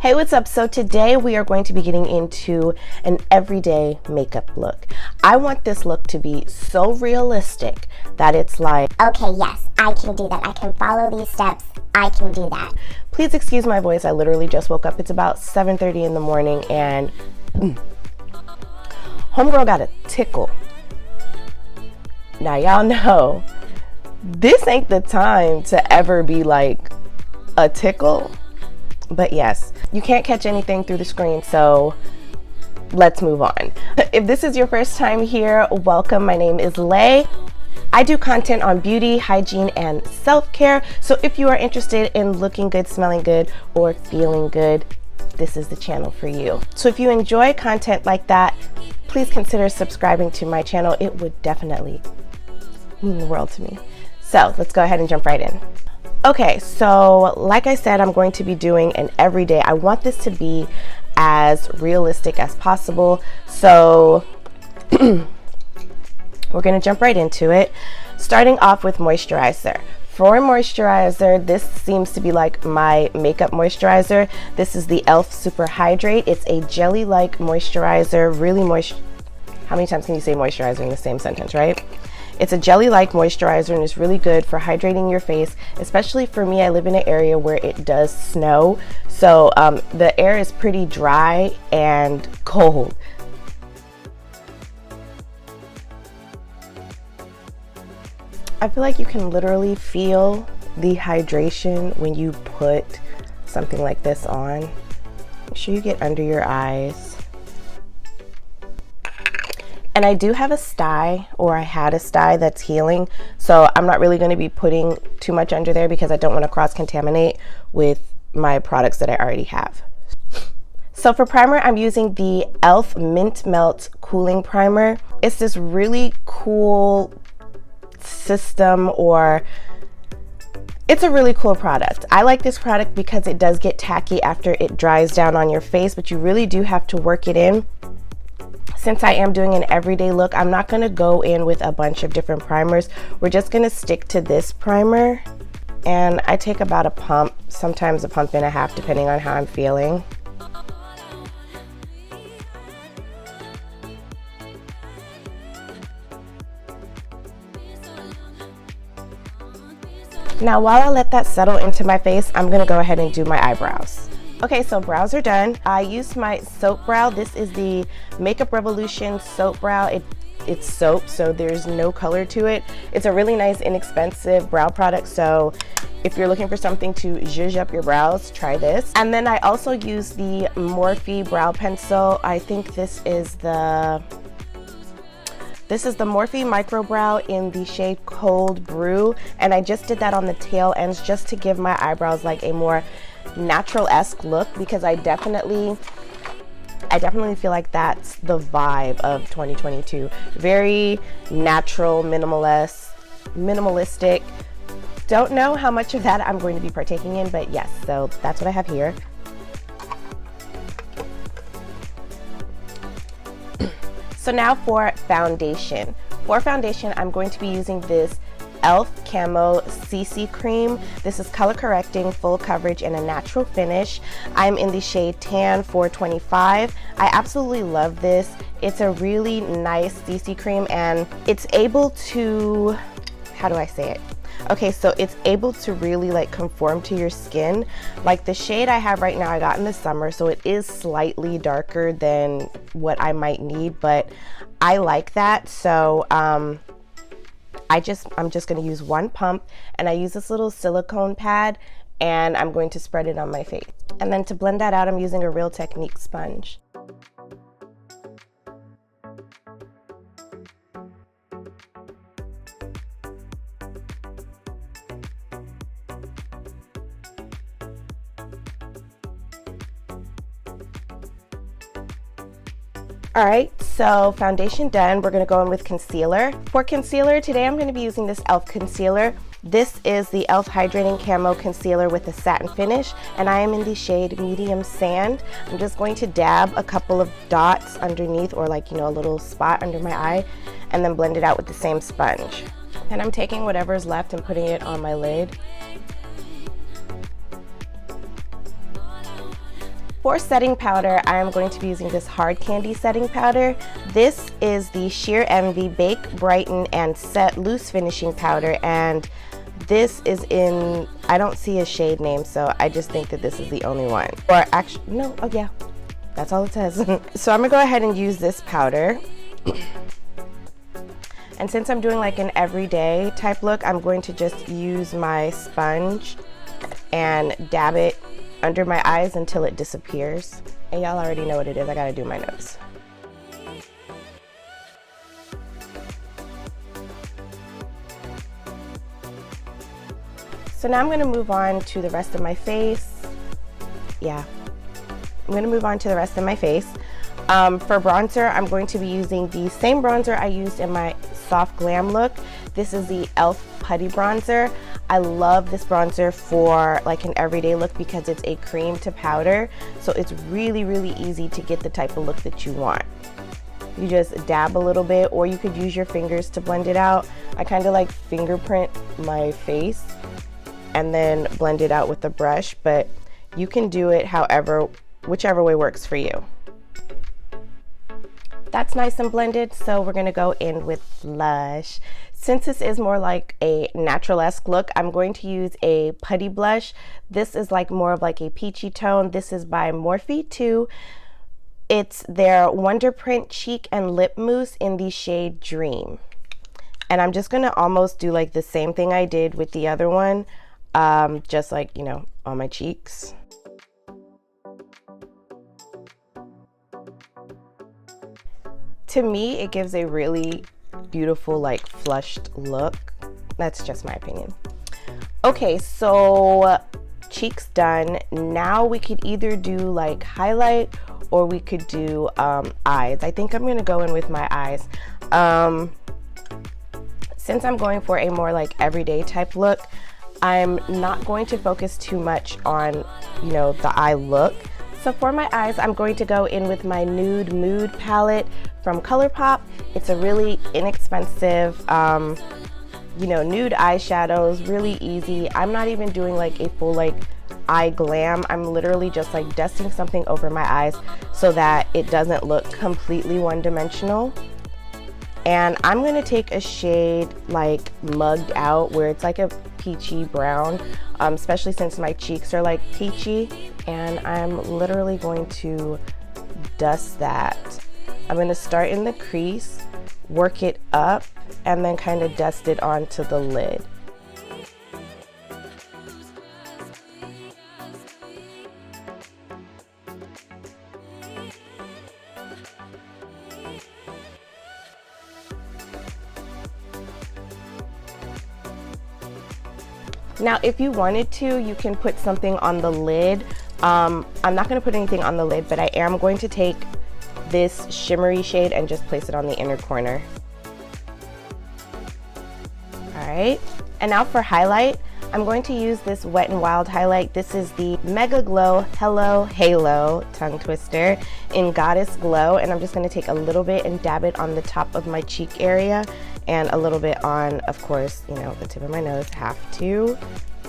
Hey, what's up? So today we are going to be getting into an everyday makeup look. I want this look to be so realistic that it's like, okay, yes, I can do that. I can follow these steps. I can do that. Please excuse my voice. I literally just woke up. It's about 7:30 in the morning and homegirl got a tickle. Now y'all know this ain't the time to ever be like a tickle. But yes, you can't catch anything through the screen, so let's move on. If this is your first time here, welcome. My name is Lay. I do content on beauty, hygiene, and self-care. So if you are interested in looking good, smelling good, or feeling good, this is the channel for you. So if you enjoy content like that, please consider subscribing to my channel. It would definitely mean the world to me. So let's go ahead and jump right in. Okay, so like I said, I'm going to be doing an everyday. I want this to be as realistic as possible. So we're going to jump right into it, starting off with moisturizer. For moisturizer, this seems to be like my makeup moisturizer. This is the ● Super Hydrate. It's a jelly-like moisturizer, really moist. How many times can you say moisturizer in the same sentence, right? It's a jelly-like moisturizer and it's really good for hydrating your face, especially for me. I live in an area where it does snow, so the air is pretty dry and cold. I feel like you can literally feel the hydration when you put something like this on. Make sure you get under your eyes. And I do have a sty, or I had a sty that's healing, so I'm not really going to be putting too much under there because I don't want to cross-contaminate with my products that I already have. So for primer, I'm using the ● Mint Melt Cooling Primer. It's this really cool system, or it's a really cool product. I like this product because it does get tacky after it dries down on your face, but you really do have to work it in. Since I am doing an everyday look, I'm not going to go in with a bunch of different primers. We're just going to stick to this primer, and I take about a pump, sometimes a pump and a half, depending on how I'm feeling. Now while I let that settle into my face, I'm going to go ahead and do my eyebrows. Okay, so brows are done. I used my soap brow. This is the Makeup Revolution soap brow. It's soap, so there's no color to it. It's a really nice, inexpensive brow product, so if you're looking for something to zhuzh up your brows, try this. And then I also use the Morphe brow pencil. I think this is the Morphe Micro Brow in the shade Cold Brew, and I just did that on the tail ends just to give my eyebrows like a more natural-esque look, because I definitely feel like that's the vibe of 2022. Very natural, minimalistic. Don't know how much of that I'm going to be partaking in, but yes, so that's what I have here. So now for foundation. For foundation, I'm going to be using this ● Camo CC Cream. This is color correcting, full coverage, and a natural finish. I'm in the shade Tan 425. I absolutely love this. It's a really nice CC cream, and it's able to, how do I say it? Okay, so it's able to really like conform to your skin. Like the shade I have right now, I got in the summer, so it is slightly darker than what I might need, but I like that. So I'm just going to use one pump, and I use this little silicone pad, and I'm going to spread it on my face. And then to blend that out, I'm using a Real Technique sponge. All right, so foundation done. We're going to go in with concealer. For concealer, today I'm going to be using this ● concealer. This is the ● Hydrating Camo Concealer with a satin finish, and I am in the shade Medium Sand. I'm just going to dab a couple of dots underneath, or like, you know, a little spot under my eye, and then blend it out with the same sponge. And I'm taking whatever's left and putting it on my lid. For setting powder, I am going to be using this hard candy setting powder. This is the Sheer Envy Bake, Brighten, and Set Loose Finishing Powder, and this is in, I don't see a shade name, so I just think that this is the only one. Or actually, no, oh yeah, that's all it says. So I'm gonna go ahead and use this powder. And since I'm doing like an everyday type look, I'm going to just use my sponge and dab it under my eyes until it disappears. And y'all already know what it is, I gotta do my nose. So now I'm gonna move on to the rest of my face. Yeah, I'm gonna move on to the rest of my face. For bronzer, I'm going to be using the same bronzer I used in my soft glam look. This is the e.l.f. Putty bronzer. I love this bronzer for like an everyday look because it's a cream to powder. So it's really, really easy to get the type of look that you want. You just dab a little bit, or you could use your fingers to blend it out. I kind of like fingerprint my face and then blend it out with a brush, but you can do it whichever way works for you. That's nice and blended, so we're gonna go in with blush. Since this is more like a natural-esque look, I'm going to use a putty blush. This is like more of like a peachy tone. This is by Morphe 2. It's their Wonder Print Cheek and Lip Mousse in the shade Dream. And I'm just gonna almost do like the same thing I did with the other one, just like, you know, on my cheeks. To me, it gives a really beautiful, like, flushed look. That's just my opinion. Okay, so cheeks done. Now we could either do like highlight or we could do eyes. I think I'm gonna go in with my eyes. Since I'm going for a more like everyday type look, I'm not going to focus too much on, you know, the eye look. So for my eyes, I'm going to go in with my Nude Mood palette from ColourPop. It's a really inexpensive, you know, nude eyeshadows, really easy. I'm not even doing like a full like eye glam. I'm literally just like dusting something over my eyes so that it doesn't look completely one-dimensional. And I'm gonna take a shade like Mugged Out, where it's like a peachy brown, especially since my cheeks are like peachy. And I'm literally going to dust that. I'm gonna start in the crease, work it up, and then kind of dust it onto the lid. Now, if you wanted to, you can put something on the lid. I'm not going to put anything on the lid, but I am going to take this shimmery shade and just place it on the inner corner. All right, and now for highlight, I'm going to use this Wet n Wild highlight. This is the Megaglo Hello Halo tongue twister in Goddess Glow, and I'm just going to take a little bit and dab it on the top of my cheek area and a little bit on, of course, you know, the tip of my nose. Have to,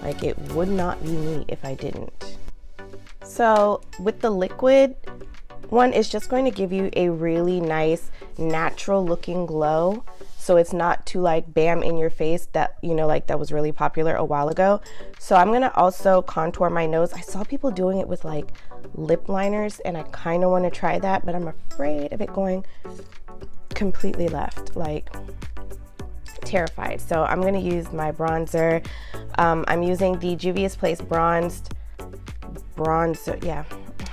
like, it would not be me if I didn't. So with the liquid one, it's just going to give you a really nice natural looking glow. So it's not too like bam in your face, that, you know, like that was really popular a while ago. So I'm gonna also contour my nose. I saw people doing it with like lip liners, and I kind of want to try that, but I'm afraid of it going completely left, like terrified. So I'm gonna use my bronzer. I'm using the Juvia's Place bronzer. Yeah,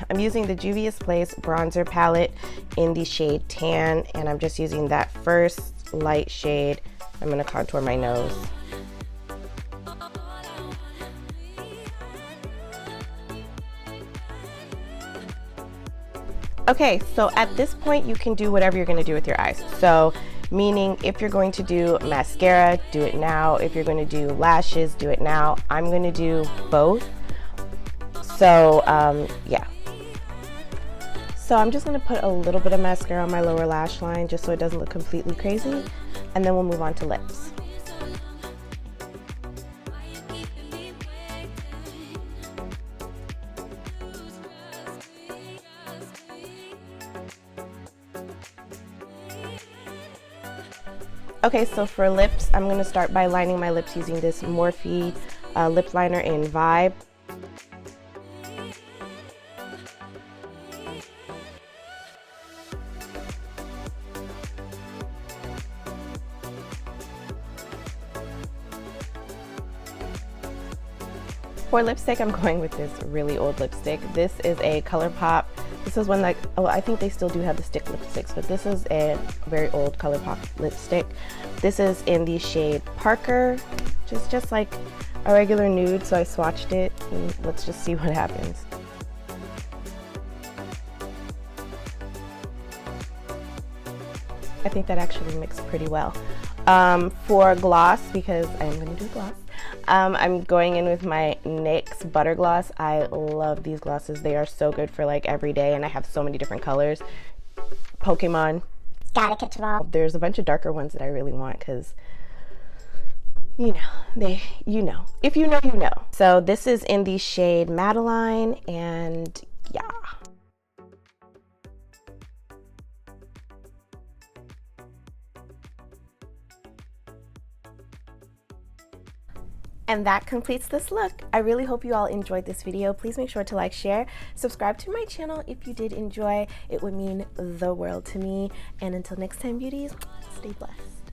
I'm using the Juvia's Place bronzer palette in the shade Tan, and I'm just using that first light shade. I'm gonna contour my nose. Okay, so at this point you can do whatever you're gonna do with your eyes. So meaning if you're going to do mascara, do it now. If you're going to do lashes, do it now. I'm going to do both. So yeah. So I'm just going to put a little bit of mascara on my lower lash line just so it doesn't look completely crazy, and then we'll move on to lips. Okay, so for lips, I'm going to start by lining my lips using this Morphe lip liner in Vibe. For lipstick, I'm going with this really old lipstick. This is a ColourPop. This is one like, oh, I think they still do have the stick lipsticks, but this is a very old ColourPop lipstick. This is in the shade Parker, just like a regular nude, so I swatched it, and let's just see what happens. I think that actually mixed pretty well. For gloss, because I'm going to do gloss, I'm going in with my NYX Butter Gloss. I love these glosses. They are so good for like every day, and I have so many different colors. Pokemon. Gotta catch them all. There's a bunch of darker ones that I really want because, you know, if you know, you know. So this is in the shade Madeleine, and yeah. And that completes this look. I really hope you all enjoyed this video. Please make sure to like, share, subscribe to my channel if you did enjoy. It would mean the world to me. And until next time, beauties, stay blessed.